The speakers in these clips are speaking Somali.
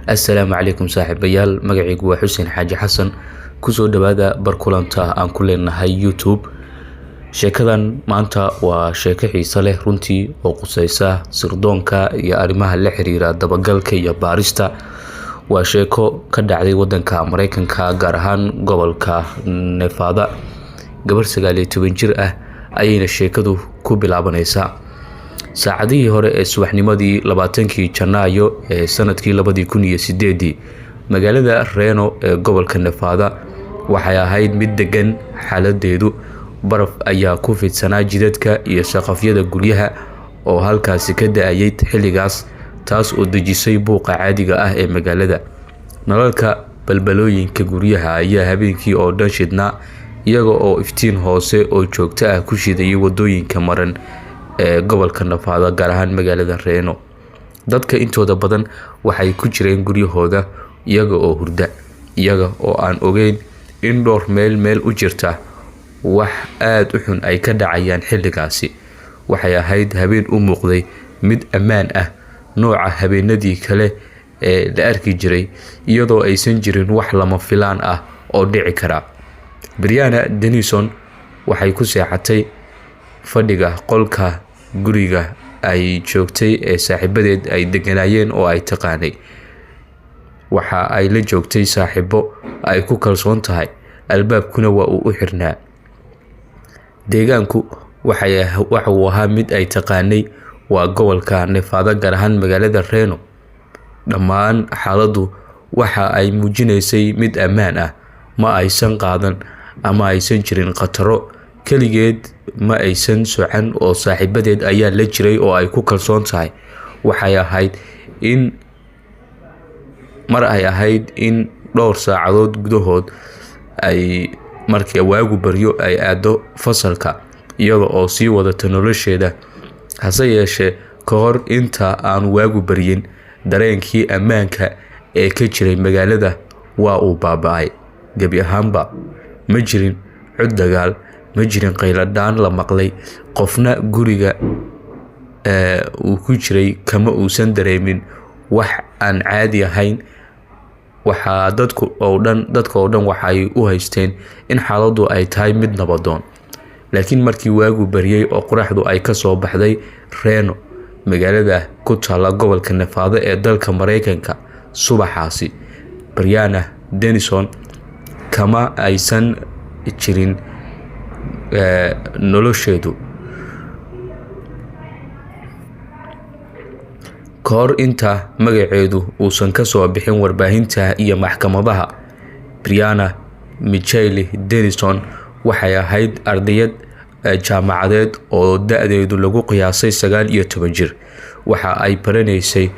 السلام عليكم saaxiibayaal magacaygu waa xuseen xaaji xasan kusoo dhawaada barkulanta aan ku leenahay youtube. sheekadan maanta waa sheeko xiiso leh runtii oo qusaysa sirdoonka iyo arrimaha la xiriira dabagalka iyo baarista. waa sheeko ka dhacday wadanka Mareykanka gaar ahaan gobolka Nevada. gabar 19 jir ah ayayna sheekadu ku bilaabanaysaa. saacadihii hore ee subaxnimadii 20 Janaayo ee sanadkii 2008 magaalada Reno ee gobolka Nevada waxay ahayd mid degan. xaaladeedu baraf ayaa ku fidsanaa jidadka iyo saqafyada guryaha oo halkaasi ka da'ayay xilligaas, taas oo dejisay buuqa caadiga ah ee magaalada. nalalka balbalooyinka guryaha ayaa habeenkii oo dhan shidnaa, iyaga oo iftiin hoose oo joogto ah ku shidayay wadooyinka maran ee gobolka Nevada gaar ahaan magaalada Reno. dadka intooda badan waxay ku jireen guryahooda iyaga oo hurda, iyaga oo aan ogeyn in dhowr meel u jirta wax aad u xun ay ka dhacayaan xilligaasi. waxay ahayd habeen u muuqday mid ammaan ah, nooca habeenadii kale ee la arki jiray, iyadoo aysan jirin wax lama filaan ah oo dhici kara. Brianna Denison waxay ku seexatay fadhiga qolka guriga ay joogtay ee saaxiibadeed ay deganaayeen oo ay taqaanay. waxa ay la joogtay saaxiibo ay ku kalsoon tahay, albaabkuna waa uu u xirnaa. deegaanku waxa uu ahaa mid ay taqaanay, waa gobolka Nevada gaar ahaan magaalada Reno. dhammaan xaaladdu waxa ay muujinaysay mid ammaan ah, ma aysan qaadan ama aysan jirin khataro. kaligeed ma aysan socan oo saaxiibadeed ayaa la jiray oo ay ku kalsoon tahay. waxay ahayd in dhowr saacadood gudahood ay markii waagu baryo ay aado fasalka iyada oo sii wadata nolosheeda. hase yeeshee ka hor inta aan waagu baryin, dareenkii ammaanka ee ka jiray magaalada waa uu baaba'ay gebi ahaanba. ma jirin cod dagaal, ma jirin qayladhaan la maqlay, qofna guriga uu ku jiray kama uusan dareemin wax aan caadi ahayn. waxaa dadka oo dhan waxay u haysteen in xaaladdu ay tahay mid nabadoon. laakiin markii waagu baryay oo qoraxdu ay ka soo baxday Reno, magaalada ku taala gobolka Nevada ee dalka Mareykanka, subaxaasi Brianna Denison kama aysan jirin nolosheedu. ka hor inta magaceedu uusan ka soo bixin warbaahinta iyo maxkamadaha, Brianna Michael Denison waxay ahayd ardayad jaamacadeed oo da'deedu lagu qiyaasay 19 jir. waxa ay baranaysay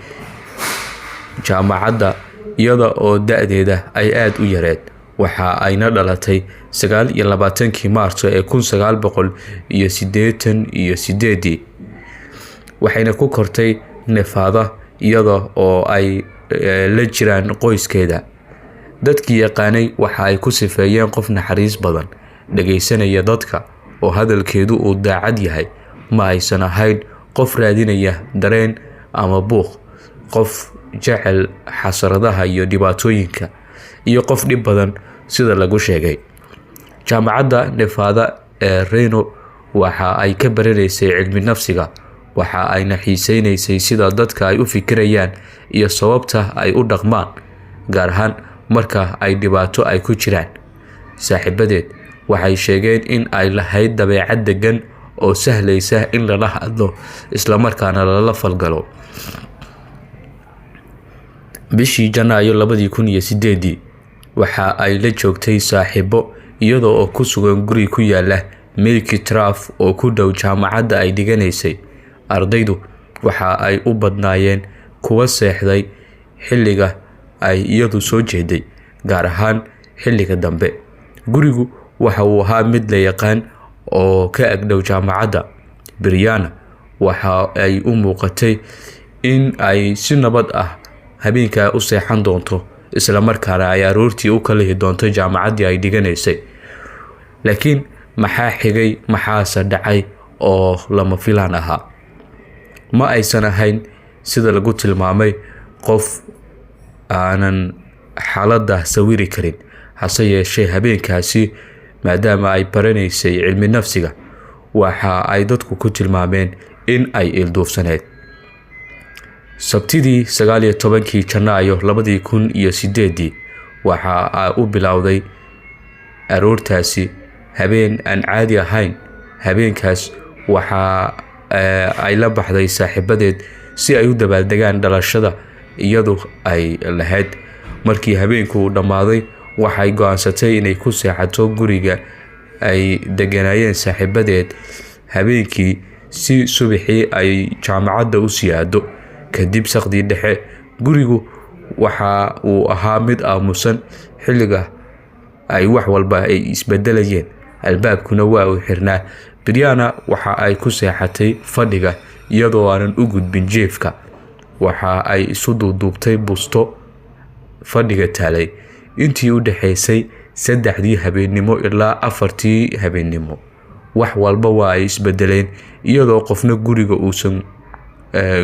jaamacadda iyada oo da'deeda ay aad u yareed. waxa ayna dhalatay 29 Maarso ee 1988, waxayna ku kortay Nevada iyada oo ay la jiraan qoyskeeda. dadkii yaqaanay waxa ay ku sifeeyeen qof naxariis badan, dhageysanaya dadka, oo hadalkeedu uu daacad yahay. ma aysan ahayn qof raadinaya dareen ama buuq, qof jecel xasaradaha iyo dhibaatooyinka, iyo qof dhib badan sida lagu sheegay. jaamacadda Nevada ee Reno waxa ay ka baranaysay cilmi nafsiga. waxa ayna xiiseynaysay sida dadka ay u fikirayaan iyo sababta ay u dhaqmaan, gaar ahaan marka ay dhibaato ay ku jiraan. saaxiibadeed waxay sheegeen in ay lahayd dabeecad degan oo sahlaysa in lala hadlo isla markaana lala falgalo. bishii Janaayo 2008 waxa ay la joogtay saaxiibo iyada oo ku sugan guri ku yaala Milky Traff oo ku dhow jaamacadda ay dhiganaysay. ardaydu waxa ay u badnaayeen kuwa seexday xilliga ay iyadu soo jeeday, gaar ahaan xilliga dambe. gurigu waxa uu ahaa mid la yaqaan oo ka agdhow jaamacadda. Brianna waxa ay u muuqatay in ay si nabad ah habeenka u seexan doonto, isla markaana ay aroortii u kala doonto jaamacaddii ay dhiganaysay. laakiin maxaa xigay, maxaase dhacay oo lama filaan ahaa? ma aysan ahayn sida lagu tilmaamay qof aanan xaaladda sawiri karin. hase yeeshee habeenkaasi maadaama ay baranaysay cilmi nafsiga waxa ay dadku ku tilmaameen in ay ilduufsaneed. sabtidii 19 Janaayo 2008 waxa u bilowday aroortaasi habeen aan caadi ahayn. habeenkaas waxa ay la baxday saaxiibadeed si ay u dabaaldegaan dhalashada iyadoo ay lahayd. markii habeenku dhamaaday waxay go'aansatay inay ku seexato guriga ay deganayeen saaxiibadeed habeenkii si subaxii ay jaamacadda u siyaado. kadib saqdi dhexe gurigu waxa uu ahaa mid aamusan xilliga ay wax walba ay isbedelayeen. albaabkuna waa uu xirnaa. Brianna waxa ay ku seexatay fadhiga iyadoo aanan u gudbin jeefka. waxa ay isu duubtay busto fadhiga taalay intii u dhaxaysay 3 habeenimo ilaa 4 habeenimo. wax walba waa ay isbedeleen iyadoo qofna guriga uusan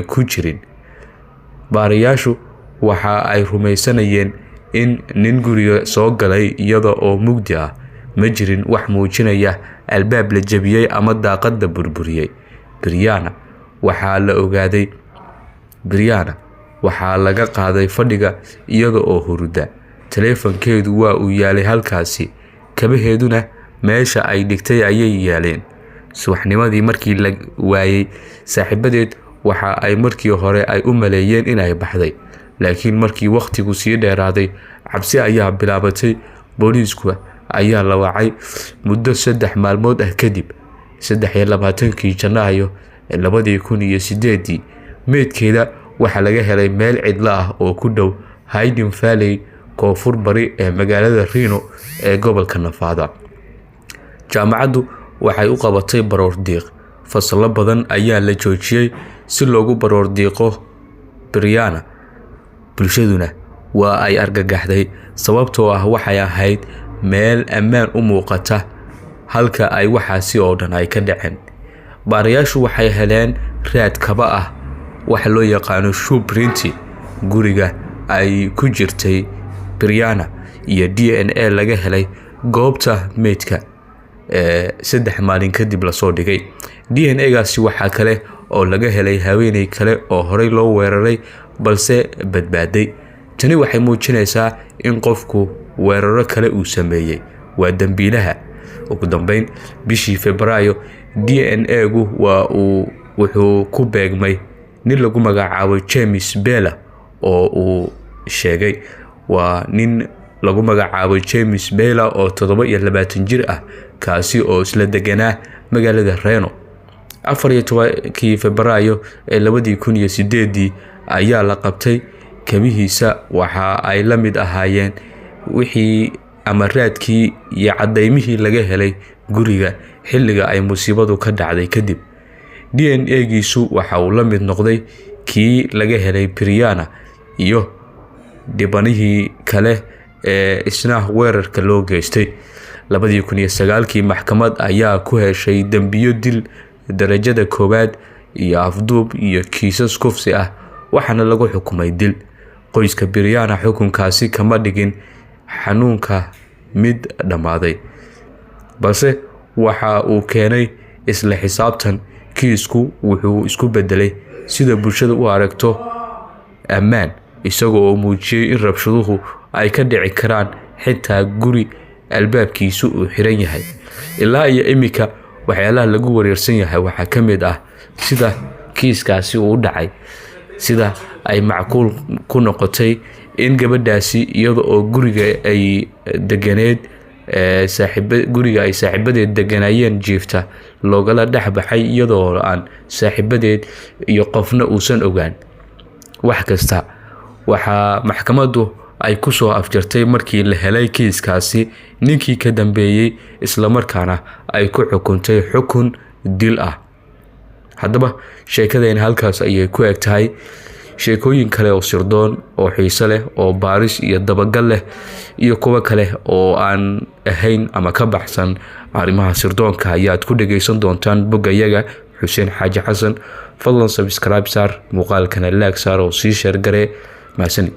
ku jirin. baarayaashu waxa ay rumaysanayeen in nin guriga soo galay iyada oo mugdi ah. ma jirin wax muujinaya albaab la jabiyay ama daaqadda burburiyay. Brianna waxaa laga qaaday fadhiga iyada oo hurda. taleefankeedu waa uu yaalay halkaasi. kabaheeduna meesha ay dhigtay ayay yaaleen. subaxnimadii markii la waayay saaxiibadeed waxa ay markii hore ay u maleeyeen in ay baxday. laakiin markii waqtigu sii dheeraaday cabsi ayaa bilaabatay. booliisku ayaa la wacay muddo 3 maalmood ah kadib. 23 Janaayo 2008 meedkeeda waxa laga helay meel cidlo ah oo ku dhow Hidden Valley koonfur bari ee magaalada Reno ee gobolka Nevada. jaamacaddu waxay u qabatay baroor diiq. fasalo badan ayaa la joojiyay si loogu baroor diiqo Brianna. bulshaduna waa ay argagaxday sababtoo ah waxay ahayd meel ammaan u muuqata halka ay waxaasi oo dhan ay ka dhaceen. baarayaashu waxay heleen raad kaba ah waxa loo yaqaan shoe print guriga ay ku jirtay Brianna iyo DNA laga helay goobta meedka 3 maalin kadib la soo dhigay. DNA-gaasi waxa kale oo laga helay haweeney kale oo horey loo weeraray balse badbaaday. tani waxay muujinaysaa in qofku weeraro kale uu sameeyay waa dambiilaha. ugu dambeyn bishii Febraayo DNA-gu wuxuu ku beegmay nin lagu magacaabo James Bella oo uu sheegay waa nin lagu magacaabo James Bella oo 27 jir ah kaasi oo isla deganaa magaalada Reno. 14 Febraayo 2008 ayaa la qabtay. kabihiisa waxa ay la mid ahaayeen wixii ama raadkii iyo cadaymihii laga helay guriga xilliga ay musiibadu ka dhacday kadib. DNA-giisu waxa uu la mid noqday kii laga helay Brianna iyo dhibanihii kale ee isna weerarka loo geystay. 2009 maxkamad ayaa ku heshay dambiyo dil darajada 1 iyo afduub iyo kiisas kufsi ah waxaana lagu xukumay dil. qoyska Brianna xukunkaasi kama dhigin xanuunka mid dhamaaday balse waxa uu keenay isla xisaabtan. kiisku wuxuu isku bedelay sida bulshada u aragto ammaan isagoo muujiyay in rabshaduhu ay ka dhici karaan xitaa guri albaabkiisu uu xiran yahay. ilaa iyo imika waxyaalaha lagu wareersan yahay waxa kamid ah sida kiiskaasi uu dhacay. sida ay macquul ku noqotay in gabadhaasi iyada oo guriga ay deganeed guriga ay saaxiibadeed deganayeen jiifta loogala dhaxbaxay iyadoo aan saaxiibadeed iyo qofna uusan ogaan. wax kasta waxa maxkamaddu ay ku soo afjartay markii la helay kiiskaasi ninkii ka dambeeyay isla markaana ay ku xukuntay xukun dil ah. haddaba sheekadeen halkaas ayay ku eg tahay. sheekooyin kale oo sirdoon oo xiiso leh oo baaris iyo dabagal leh iyo kuwa kale oo aan ahayn ama ka baxsan arrimaha sirdoonka ayaad ku dhageysan doontaan boggayaga Xuseen Xaaji Xasan. fadlan subscribe saar muuqaalkana like saar oo sii share garee. mahadsanid.